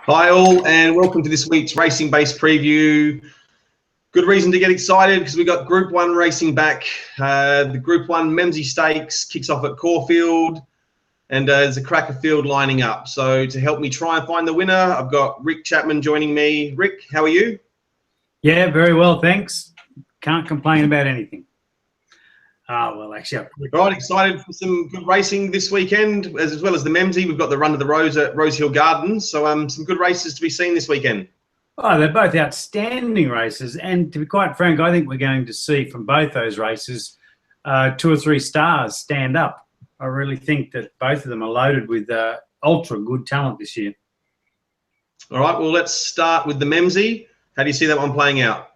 Hi all, and welcome to this week's racing-based preview. Good reason to get excited because we've got Group 1 racing back. The Group 1 Memsie Stakes kicks off at Caulfield, and there's a cracker field lining up. So to help me try and find the winner, I've got Rick Chapman joining me. Rick, how are you? Yeah, very well, thanks. Can't complain about anything. Well, actually, Right, excited for some good racing this weekend, as well as the Memsie. We've got the Run to the Rose at Rosehill Gardens, so some good races to be seen this weekend. Oh, they're both outstanding races, and to be quite frank, I think we're going to see from both those races 2 or 3 stars stand up. I really think that both of them are loaded with ultra good talent this year. All right, well, let's start with the Memsie. How do you see that one playing out?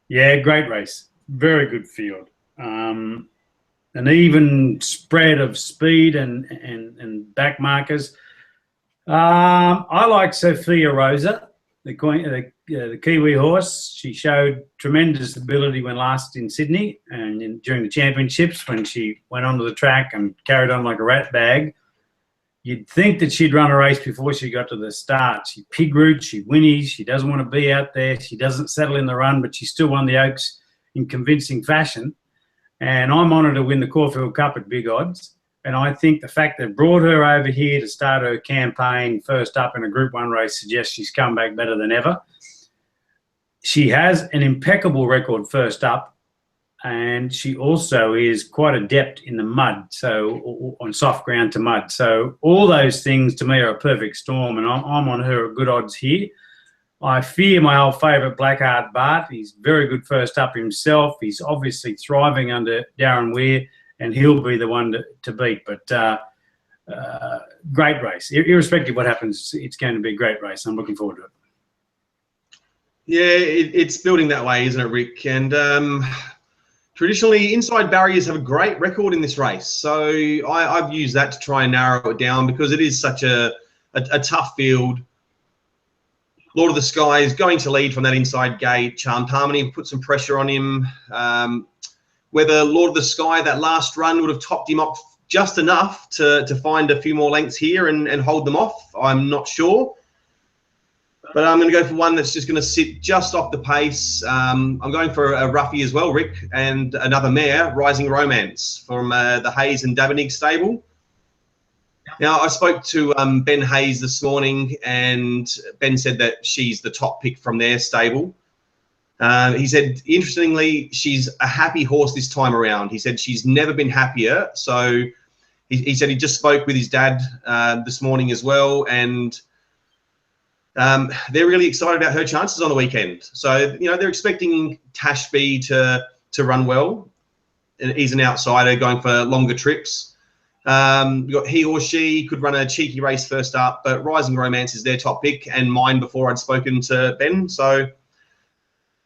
Yeah, great race. Very good field. An even spread of speed and back markers. I like Sophia Rosa, the Kiwi horse. She showed tremendous ability when last in Sydney and during the championships when she went onto the track and carried on like a rat bag. You'd think that she'd run a race before she got to the start. She pig roots, she whinnies, she doesn't want to be out there, she doesn't settle in the run, but she still won the Oaks in convincing fashion. And I'm honoured to win the Caulfield Cup at big odds. And I think the fact they've brought her over here to start her campaign first up in a Group 1 race suggests she's come back better than ever. She has an impeccable record first up, and she also is quite adept in the mud, so on soft ground to mud. So all those things to me are a perfect storm, and I'm on her at good odds here. I fear my old favourite Blackheart Bart. He's very good first up himself. He's obviously thriving under Darren Weir, and he'll be the one to beat. But great race. Irrespective of what happens, it's going to be a great race. I'm looking forward to it. Yeah, it's building that way, isn't it, Rick? And traditionally, inside barriers have a great record in this race. So I've used that to try and narrow it down because it is such a tough field. Lord of the Sky is going to lead from that inside gate. Charmed Harmony put some pressure on him. Whether Lord of the Sky, that last run, would have topped him up just enough to find a few more lengths here and hold them off, I'm not sure. But I'm going to go for one that's just going to sit just off the pace. I'm going for a roughie as well, Rick, and another mare, Rising Romance, from the Hayes and Dabenig stable. Now, I spoke to Ben Hayes this morning, and Ben said that she's the top pick from their stable. He said, interestingly, she's a happy horse this time around. He said she's never been happier. So he said he just spoke with his dad this morning as well, and they're really excited about her chances on the weekend. So, you know, they're expecting Tashby to run well. And he's an outsider going for longer trips. We've got he or she could run a cheeky race first up, but Rising Romance is their top pick and mine before I'd spoken to Ben. So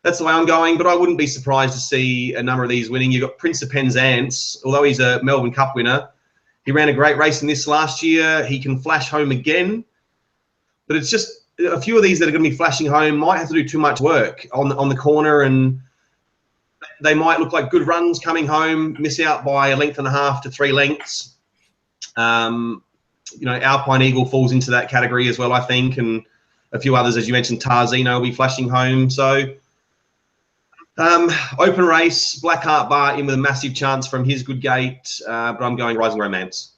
that's the way I'm going, but I wouldn't be surprised to see a number of these winning. You've got Prince of Penzance, although he's a Melbourne Cup winner. He ran a great race in this last year. He can flash home again, but it's just a few of these that are going to be flashing home might have to do too much work on the corner, and they might look like good runs coming home, miss out by 1.5 lengths to 3 lengths. You know, Alpine Eagle falls into that category as well, I think, and a few others, as you mentioned. Tarzino will be flashing home. So open race, Blackheart Bar in with a massive chance from his good gate, but I'm going Rising Romance.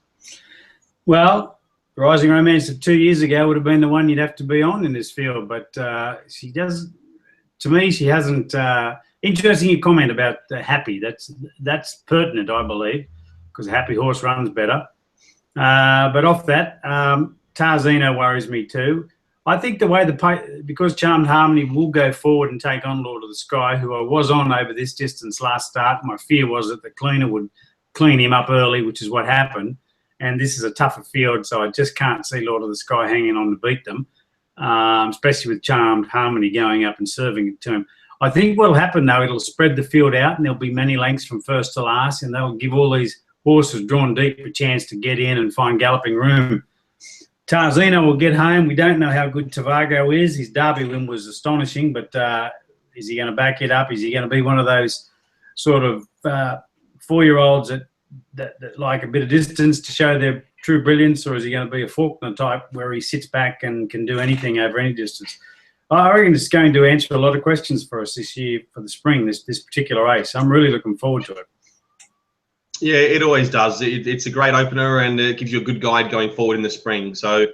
Well, Rising Romance 2 years ago would have been the one you'd have to be on in this field, but she does. To me, she hasn't. Interesting your comment about happy. That's pertinent, I believe, because a happy horse runs better. But off that, Tarzino worries me too. I think the way because Charmed Harmony will go forward and take on Lord of the Sky, who I was on over this distance last start. My fear was that the cleaner would clean him up early, which is what happened. And this is a tougher field, so I just can't see Lord of the Sky hanging on to beat them, especially with Charmed Harmony going up and serving it to him. I think what'll happen though, it'll spread the field out, and there'll be many lengths from first to last, and they'll give all these horses drawn deep a chance to get in and find galloping room. Tarzino will get home. We don't know how good Tavago is. His Derby win was astonishing, but is he going to back it up? Is he going to be one of those sort of 4-year-olds that like a bit of distance to show their true brilliance, or is he going to be a Faulkner type where he sits back and can do anything over any distance? I reckon it's going to answer a lot of questions for us this year for the spring, this particular race. I'm really looking forward to it. Yeah, it always does. It's a great opener, and it gives you a good guide going forward in the spring. So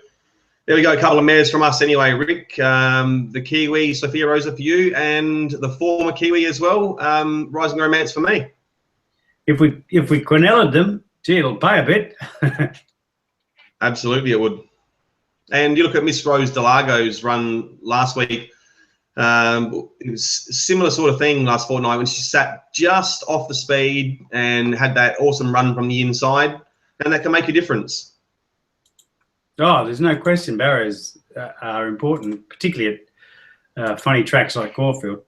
there we go, a couple of mares from us anyway, Rick. The Kiwi, Sophia Rosa for you, and the former Kiwi as well, Rising Romance for me. If we Quinella'd them, gee, it'll pay a bit. Absolutely, it would. And you look at Miss Rose Delago's run last week. It was a similar sort of thing last fortnight when she sat just off the speed and had that awesome run from the inside, and that can make a difference. Oh, there's no question. Barriers are important, particularly at funny tracks like Caulfield.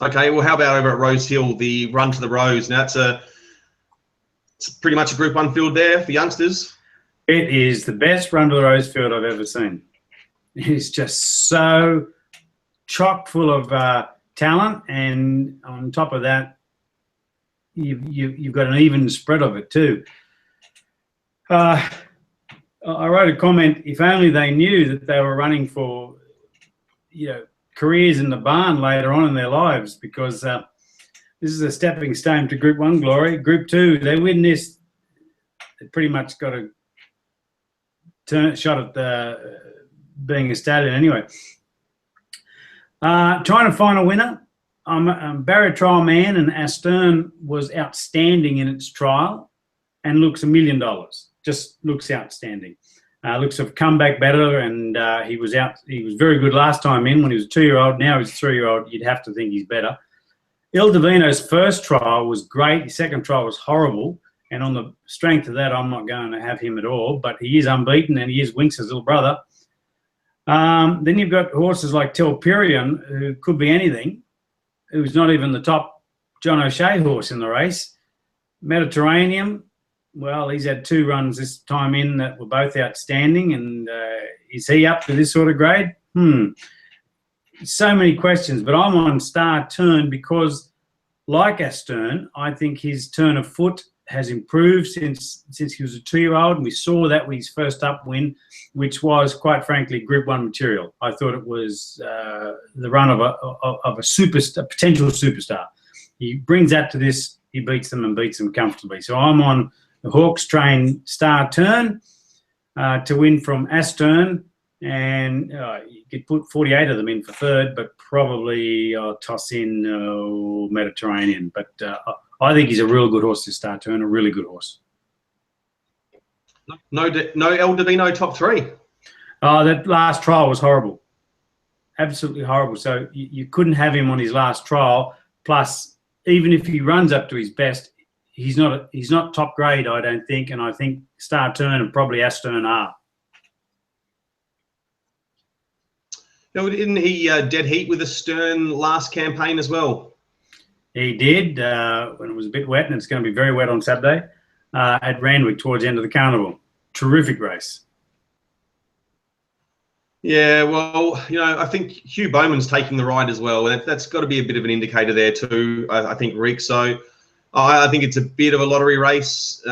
Okay, well, how about over at Rosehill, the Run to the Rose? Now, it's pretty much a Group 1 field there for youngsters. It is the best Run to the Rose field I've ever seen. It's just so chock full of talent, and on top of that, you've got an even spread of it too. I wrote a comment, if only they knew that they were running for, careers in the barn later on in their lives, because this is a stepping stone to Group 1 glory. Group 2, they win this, they pretty much got a shot at being a stallion anyway. Trying to find a winner. Barrier Trial Man, and Astern was outstanding in its trial and looks $1 million. Just looks outstanding. Looks have come back better, and he was very good last time in when he was a 2-year-old. Now he's a 3-year-old. You'd have to think he's better. Il Divino's first trial was great. His second trial was horrible, and on the strength of that, I'm not going to have him at all. But he is unbeaten, and he is Winx's little brother. Then you've got horses like Telperion, who could be anything, who's not even the top John O'Shea horse in the race. Mediterranean. Well, he's had 2 runs this time in that were both outstanding, and is he up to this sort of grade? So many questions, but I'm on Star Turn because, like Astern, I think his turn of foot has improved since he was a 2-year-old, and we saw that with his first up win, which was, quite frankly, Group 1 material. I thought it was the run of a potential superstar. He brings that to this, he beats them and beats them comfortably. So I'm on the Hawks train Star Turn to win from Astern, and you could put 48 of them in for third, but probably I'll toss in Mediterranean. But I think he's a real good horse, this Star Turn, a really good horse. No El Divino top 3. That last trial was horrible, absolutely horrible. So you couldn't have him on his last trial. Plus, even if he runs up to his best, he's not top grade, I don't think, and I think Star Turn and probably Astern are. No, didn't he dead heat with Astern last campaign as well? He did when it was a bit wet, and it's going to be very wet on Saturday at Randwick towards the end of the carnival. Terrific race. Yeah, well, I think Hugh Bowman's taking the ride as well. That's got to be a bit of an indicator there too, I think, Rick. So I think it's a bit of a lottery race.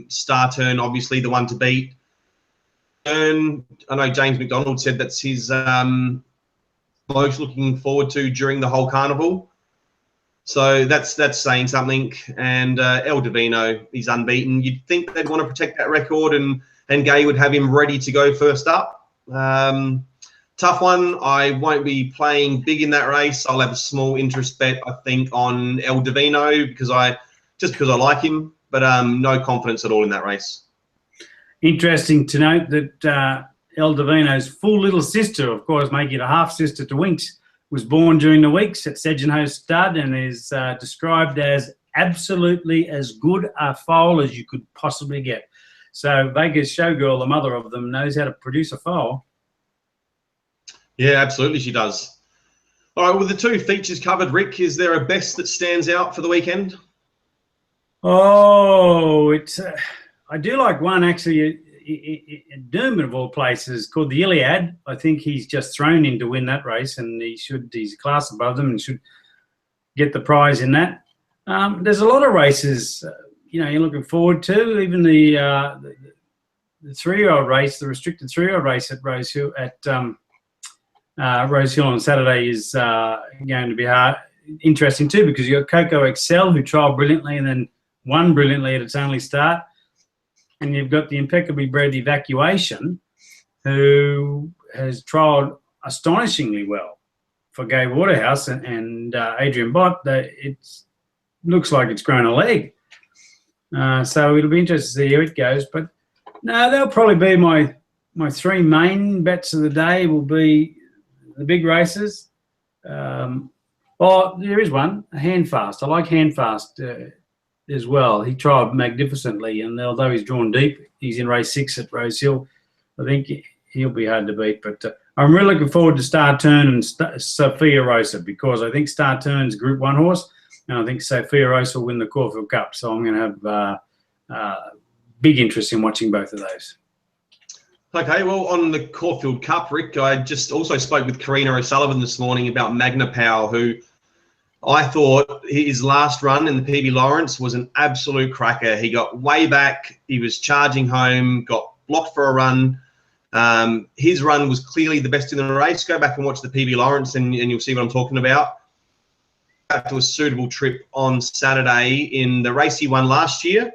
Star Turn, obviously, the one to beat. I know James McDonald said that's his most looking forward to during the whole carnival. So that's saying something. And El Divino, he's unbeaten. You'd think they'd want to protect that record, and Gay would have him ready to go first up. Tough one. I won't be playing big in that race. I'll have a small interest bet, I think, on El Divino because I like him, but no confidence at all in that race. Interesting to note that El Divino's full little sister, of course, making it a half sister to Winx, was born during the weeks at Sedgenhoe Stud and is described as absolutely as good a foal as you could possibly get. So Vegas Showgirl, the mother of them, knows how to produce a foal. Yeah, absolutely she does. All right, with the 2 features covered, Rick, is there a best that stands out for the weekend? Oh, I do like one, actually, in Dermot of all places, called the Iliad. I think he's just thrown in to win that race, and he's a class above them and should get the prize in that. There's a lot of races, you're looking forward to. Even the 3-year-old race, the restricted 3-year-old race at Rosehill Rosehill on Saturday is going to be interesting too, because you've got Coco Excel, who trialled brilliantly and then won brilliantly at its only start, and you've got the impeccably bred Evacuation, who has trialled astonishingly well for Gay Waterhouse and Adrian Bott. It looks like it's grown a leg. So it'll be interesting to see how it goes. But no, they'll probably be my 3 main bets of the day will be the big races. There is one, Handfast. I like Handfast as well. He tried magnificently, and although he's drawn deep, he's in race 6 at Rosehill. I think he'll be hard to beat. But I'm really looking forward to Star Turn and Sophia Rosa, because I think Star Turn's Group 1 horse, and I think Sophia Rosa will win the Caulfield Cup. So I'm going to have big interest in watching both of those. Okay, well, on the Caulfield Cup, Rick, I just also spoke with Karina O'Sullivan this morning about Magna Powell, who I thought his last run in the PB Lawrence was an absolute cracker. He got way back. He was charging home, got blocked for a run. His run was clearly the best in the race. Go back and watch the PB Lawrence and you'll see what I'm talking about. Back to a suitable trip on Saturday in the race he won last year,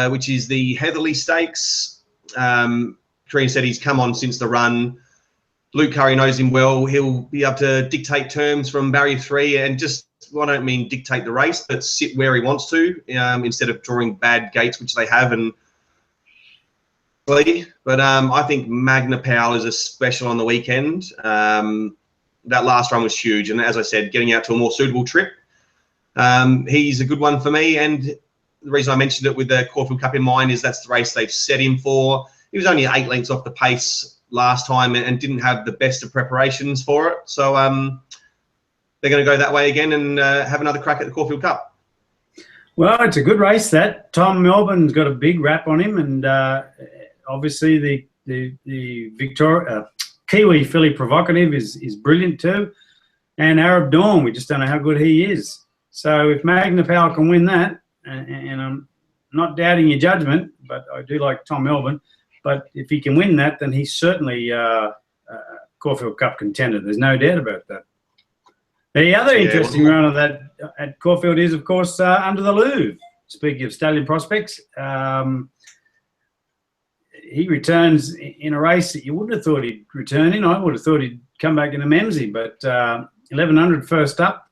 which is the Heatherley Stakes. Karina said he's come on since the run. Luke Curry knows him well. He'll be able to dictate terms from barrier 3 and just, well, I don't mean dictate the race, but sit where he wants to instead of drawing bad gates, which they have. But I think Magna Powell is a special on the weekend. That last run was huge. And as I said, getting out to a more suitable trip, he's a good one for me. And the reason I mentioned it with the Caulfield Cup in mind is that's the race they've set him for. He was only 8 lengths off the pace last time and didn't have the best of preparations for it. So they're going to go that way again and have another crack at the Caulfield Cup. Well, it's a good race, that. Tom Melbourne's got a big rap on him, and obviously the Victoria Kiwi filly Provocative is brilliant too. And Arab Dawn, we just don't know how good he is. So if Magna Powell can win that, and I'm not doubting your judgment, but I do like Tom Melbourne. But if he can win that, then he's certainly Caulfield Cup contender. There's no doubt about that. The other interesting run of that at Caulfield is, of course, Under the Louvre. Speaking of stallion prospects, he returns in a race that you wouldn't have thought he'd return in. I would have thought he'd come back in a Memsie, but 1100 first up.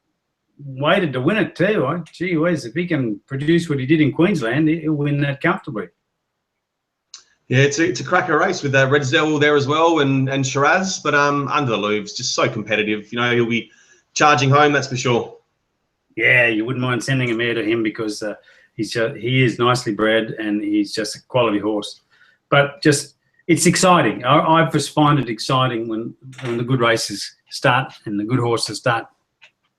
Waited to win it too. Gee whiz, if he can produce what he did in Queensland, he'll win that comfortably. Yeah, it's a cracker race with Red Zell there as well and Shiraz, but Under the Louvre's just so competitive. He'll be charging home, that's for sure. Yeah, you wouldn't mind sending a mare to him because he is nicely bred and he's just a quality horse. But it's exciting. I just find it exciting when the good races start and the good horses start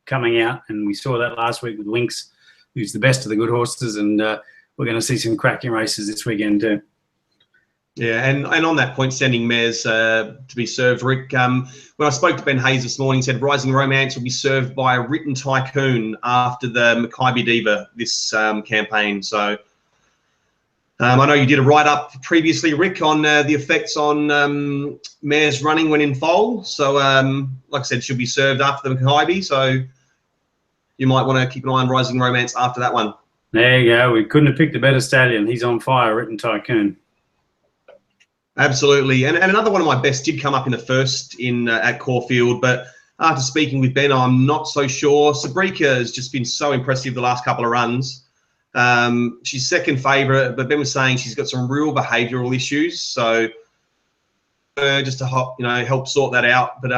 coming out, and we saw that last week with Winks, who's the best of the good horses, and we're going to see some cracking races this weekend too. Yeah, and on that point, sending mares to be served, Rick, when I spoke to Ben Hayes this morning, he said Rising Romance will be served by a Written Tycoon after the Mackay Diva this campaign. So I know you did a write-up previously, Rick, on the effects on mares running when in foal. So like I said, she'll be served after the Mackay, so you might want to keep an eye on Rising Romance after that one. There you go. We couldn't have picked a better stallion. He's on fire, Written Tycoon. Absolutely. And another one of my best did come up in the first at Caulfield, but after speaking with Ben, I'm not so sure. Sabrika has just been so impressive the last couple of runs. She's second favourite, but Ben was saying she's got some real behavioural issues, so just to help sort that out. But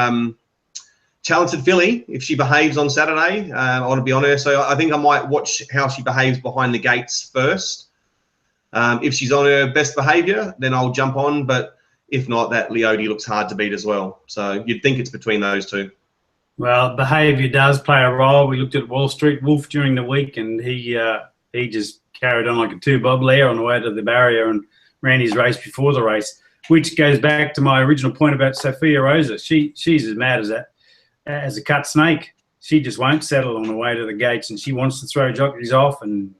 talented filly, if she behaves on Saturday, I want to be on her. So I think I might watch how she behaves behind the gates first. If she's on her best behaviour, then I'll jump on. But if not, that Leody looks hard to beat as well. So you'd think it's between those two. Well, behaviour does play a role. We looked at Wall Street Wolf during the week, and he just carried on like a two-bob layer on the way to the barrier and ran his race before the race, which goes back to my original point about Sophia Rosa. She's as mad as a cut snake. She just won't settle on the way to the gates, and she wants to throw jockeys off and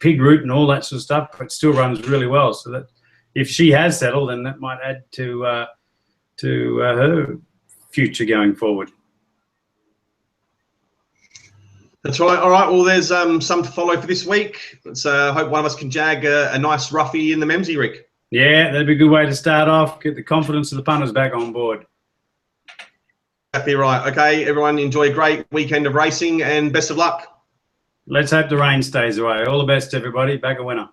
pig root and all that sort of stuff, but still runs really well. So that if she has settled, then that might add to her future going forward. That's right. All right. Well, there's some to follow for this week. Let's hope one of us can jag a nice roughie in the Memsie, Rick. Yeah, that'd be a good way to start off. Get the confidence of the punters back on board. Exactly right. Okay, everyone, enjoy a great weekend of racing and best of luck. Let's hope the rain stays away. All the best, everybody. Back a winner.